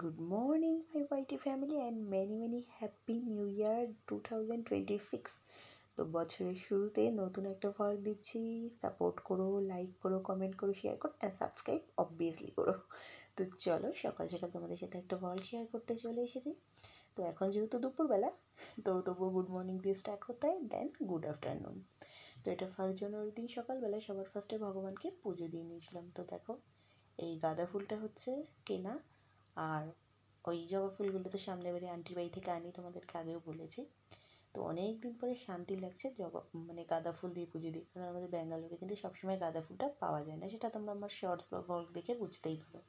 Good morning, my YT family, and many happy new year 2026. তো বছরের শুরুতে নতুন একটা ভয়েস দিচ্ছি। সাপোর্ট করো, লাইক করো, কমেন্ট করো, শেয়ার করো অ্যান্ড সাবস্ক্রাইব অবভিয়াসলি করো। তো চলো সকাল সকাল তোমাদের সাথে একটা ভয়েস শেয়ার করতে চলে এসেছি। তো এখন যেহেতু দুপুরবেলা, তো তবুও গুড মর্নিং দিয়ে স্টার্ট করতে হয়, দেন গুড আফটারনুন। তো এটা 1 জানুয়ারির দিন সকালবেলায় সবার ফার্স্টে ভগবানকে পুজো দিয়ে নিয়েছিলাম। তো দেখো, এই গাঁদা ফুলটা হচ্ছে কেনা, আর ওই জবা ফুলগুলো তো সামনে বাড়ি আন্টির বাড়ি থেকে আনি, তোমাদেরকে আগেও বলেছি। তো অনেক দিন পরে শান্তি লাগছে গাঁদা ফুল দিয়ে পুজো দিই, কারণ আমাদের ব্যাঙ্গালোরে কিন্তু সবসময় গাঁদা ফুলটা পাওয়া যায় না, সেটা তোমরা আমার শর্টস বা ভ্লগ দেখে বুঝতেই পারো।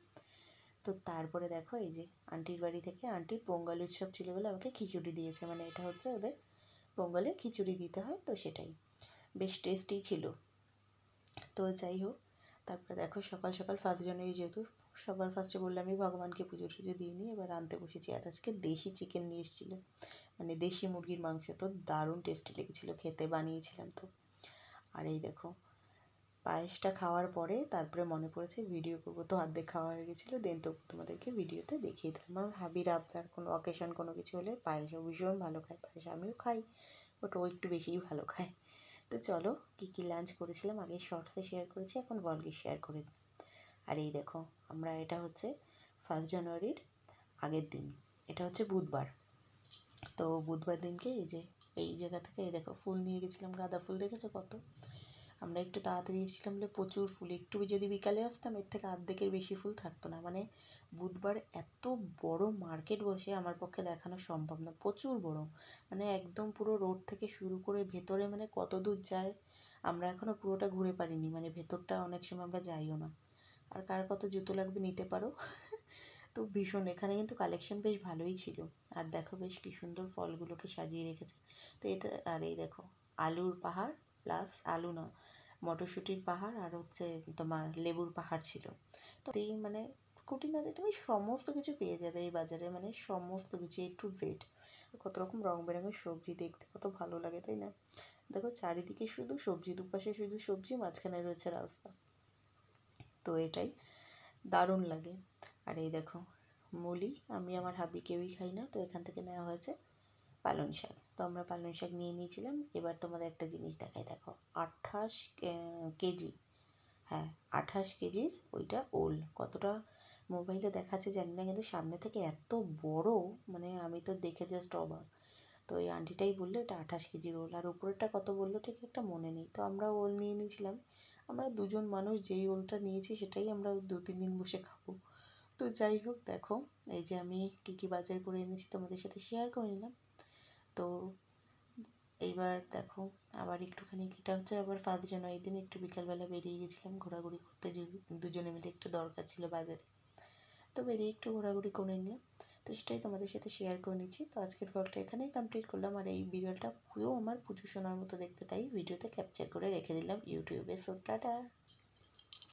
তো তারপরে দেখো, এই যে আন্টির বাড়ি থেকে আন্টির পোঙ্গল উৎসব ছিল বলে আমাকে খিচুড়ি দিয়েছে, মানে এটা হচ্ছে ওদের পোঙ্গলে খিচুড়ি দিতে হয়, তো সেটাই বেশ টেস্টি ছিল। তো যাই হোক, তারপরে দেখো সকাল সকাল 1 জানুয়ারি যেহেতু সবার ফার্স্টে বললামই ভগবানকে পুজো টুজো দিয়ে নিই, এবার রাঁধতে বসেছি। আর আজকে দেশি চিকেন নিয়ে এসেছিলো, মানে দেশি মুরগির মাংস, তো দারুণ টেস্টি লেগেছিলো খেতে, বানিয়েছিলাম তো। আর এই দেখো, পায়েসটা খাওয়ার পরে তারপরে মনে পড়েছে ভিডিও করবো, তো অর্ধেক খাওয়া হয়ে গেছিলো, দেন তো তোমাদেরকে ভিডিওতে দেখিয়ে দিলাম। আমার হাবির আবদার, কোনো অকেশন কোনো কিছু হলে পায়েসও ভীষণ ভালো খায়, পায়েস আমিও খাই, বাট ও একটু বেশিই ভালো খায়। তো চলো, কী লাঞ্চ করেছিলাম আগে শর্টসে শেয়ার করেছি, এখন ভলগে শেয়ার করে দিই। আর এই দেখো, এটা হচ্ছে 1 জানুয়ারির আগের দিন, এটা হচ্ছে বুধবার। তো বুধবার দিনকে এই জায়গা থেকে এই দেখো ফুল নিয়ে গেছিলাম, গাঁদা ফুল দেখেছো কত। আমরা একটু তাড়াতাড়ি এসেছিলাম বলে প্রচুর ফুল, একটু যদি বিকালে আসতাম এর থেকে অর্ধেকের বেশি ফুল থাকতো না। মানে বুধবার এত বড় মার্কেট বসে, আমার পক্ষে দেখানো সম্ভব না, প্রচুর বড়, মানে একদম পুরো রোড থেকে শুরু করে ভেতরে, মানে কত দূর যায় আমরা এখনও পুরোটা ঘুরে পারিনি, মানে ভেতরটা অনেক সময় আমরা যাইও না। আর কার কত জুতো লাগবে নিতে পারো। তো ভীষণ এখানে কিন্তু কালেকশন বেশ ভালোই ছিল। আর দেখো বেশ কী সুন্দর ফলগুলোকে সাজিয়ে রেখেছে। তো এটা, আর এই দেখো আলুর পাহাড়, প্লাস আলু না, মটরশুঁটির পাহাড়, আর হচ্ছে তোমার লেবুর পাহাড় ছিল। তো এই মানে খুঁটিনাটি তুমি সমস্ত কিছু পেয়ে যাবে এই বাজারে, মানে সমস্ত কিছু A to Z। কত রকম রং বেরঙের সবজি, দেখতে কত ভালো লাগে, তাই না? দেখো চারিদিকে শুধু সবজি, দুপাশে শুধু সবজি, মাঝখানে রয়েছে রাস্তা, তো এটাই দারুণ লাগে। আর এই দেখো মুলি, আমি আমার হাবি কেউই খাই না, তো এখান থেকে নেওয়া হয়েছে পালং শাক, তো আমরা পালং শাক নিয়ে নিয়েছিলাম। এবার তোমাদের একটা জিনিস দেখাই, দেখো 28 কেজি, হ্যাঁ 28 কেজির ওইটা ওল, কতটা মোবাইলে দেখাচ্ছে জানি না, কিন্তু সামনে থেকে এত বড়, মানে আমি তো দেখে জাস্ট অবাক। তো এই আন্টিটাই বললো এটা 28 কেজির ওল, আর উপরেরটা কত বললো ঠিক একটা মনে নেই। তো আমরা ওল নিয়ে নিয়েছিলাম, আমরা দুজন মানুষ, যেই ওলটা নিয়েছি সেটাই আমরা 2-3 দিন বসে খাবো। তো যাই হোক, দেখো এই যে আমি কী বাজার করে এনেছি তোমাদের সাথে শেয়ার করে নিলাম। তো এইবার দেখো আবার একটুখানি, এটা হচ্ছে আবার 1 জানুয়ারি দিন একটু বিকালবেলা বেরিয়ে গেছিলাম ঘোরাঘুরি করতে, দুজনে মিলে একটু দরকার ছিল বাজারে, তো বেরিয়ে একটু ঘোরাঘুরি করে নিলাম। তো সেটাই তোমাদের সাথে শেয়ার করে নিচ্ছি। তো আজকের ব্লগটা এখানেই কমপ্লিট করলাম। আর এই ভিডিওটা পুরো আমার পুজো শোনার মতো দেখতে, তাই ভিডিওতে ক্যাপচার করে রেখে দিলাম ইউটিউবে। So tata.